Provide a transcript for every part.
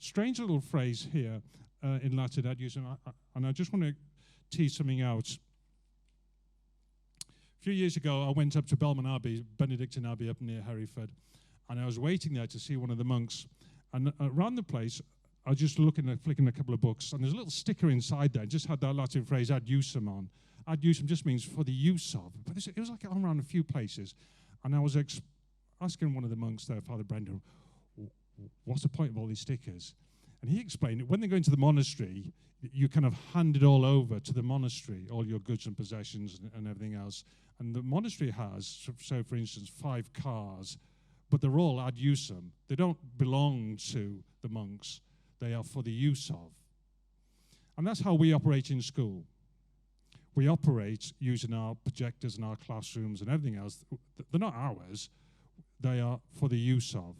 strange little phrase here in Latin ad usum, and I just want to tease something out. A few years ago, I went up to Belmont Abbey, Benedictine Abbey up near Hereford, and I was waiting there to see one of the monks. And around the place, I was just flicking a couple of books, and there's a little sticker inside there. It just had that Latin phrase, ad usum on. Ad usum just means for the use of. But it was like on around a few places. And I was asking one of the monks there, Father Brendan, what's the point of all these stickers? And he explained that when they go into the monastery, you kind of hand it all over to the monastery, all your goods and possessions and everything else. And the monastery has, so for instance, 5 cars, but they're all ad usum. They don't belong to the monks. They are for the use of. And that's how we operate in school. We operate using our projectors and our classrooms and everything else. They're not ours. They are for the use of.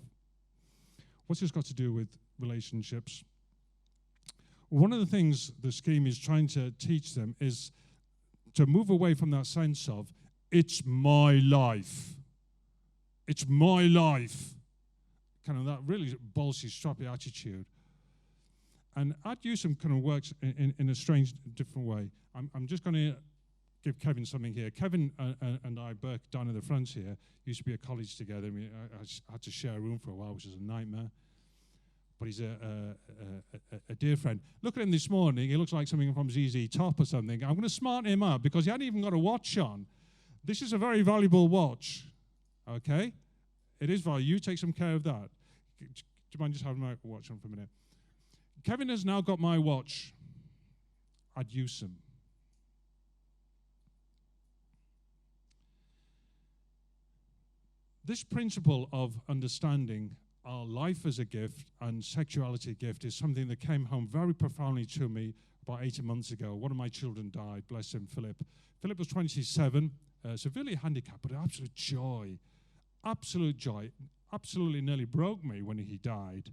What's this got to do with relationships? One of the things the scheme is trying to teach them is to move away from that sense of, it's my life. It's my life. Kind of that really ballsy, strappy attitude. And ad usum kind of works in a strange, different way. I'm just going to give Kevin something here. Kevin and I, Burke, down at the front here, used to be at college together. I had to share a room for a while, which was a nightmare. But he's a dear friend. Look at him this morning. He looks like something from ZZ Top or something. I'm going to smarten him up because he hadn't even got a watch on. This is a very valuable watch, okay? It is valuable. You take some care of that. Do you mind just having my watch on for a minute? Kevin has now got my watch, ad usum. This principle of understanding our life as a gift and sexuality a gift is something that came home very profoundly to me about 18 months ago. One of my children died, bless him, Philip. Philip was 27, severely handicapped, but absolute joy. Absolute joy. Absolutely nearly broke me when he died.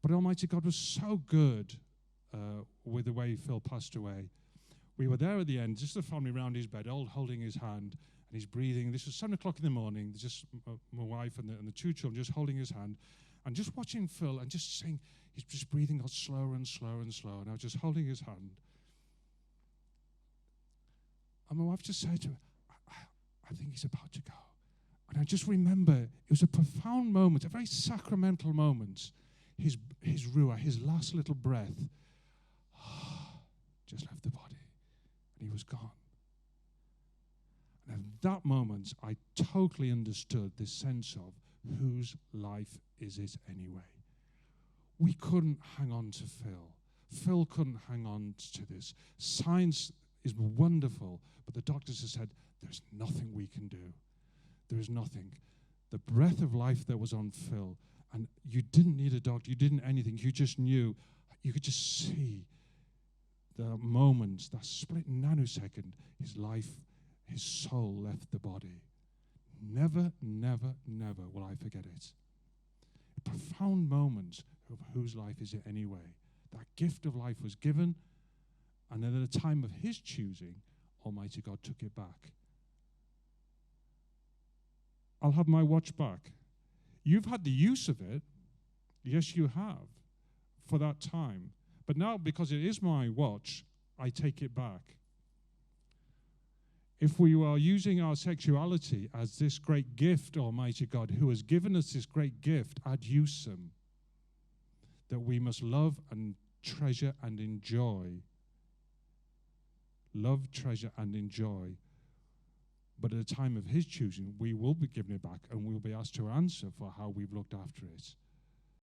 But Almighty God was so good with the way Phil passed away. We were there at the end, just the family around his bed, all holding his hand, and he's breathing. This was 7 o'clock in the morning, just my wife and the 2 children just holding his hand, and just watching Phil and just saying, he's just breathing out slower and slower and slower, and I was just holding his hand. And my wife just said to me, I think he's about to go. And I just remember, it was a profound moment, a very sacramental moment. His ruah, his last little breath, just left the body, and he was gone. And at that moment, I totally understood this sense of whose life is it anyway. We couldn't hang on to Phil. Phil couldn't hang on to this. Science is wonderful, but the doctors have said there's nothing we can do. There is nothing. The breath of life that was on Phil, and you didn't need a doctor, you didn't anything, you just knew, you could just see the moment, that split nanosecond, his life, his soul left the body. Never, never, never will I forget it. A profound moment of whose life is it anyway. That gift of life was given, and then at the time of his choosing, Almighty God took it back. I'll have my watch back. You've had the use of it. Yes, you have, for that time. But now, because it is my watch, I take it back. If we are using our sexuality as this great gift, Almighty God, who has given us this great gift, ad usum, that we must love and treasure and enjoy. Love, treasure, and enjoy. But at the time of his choosing, we will be given it back, and we'll be asked to answer for how we've looked after it.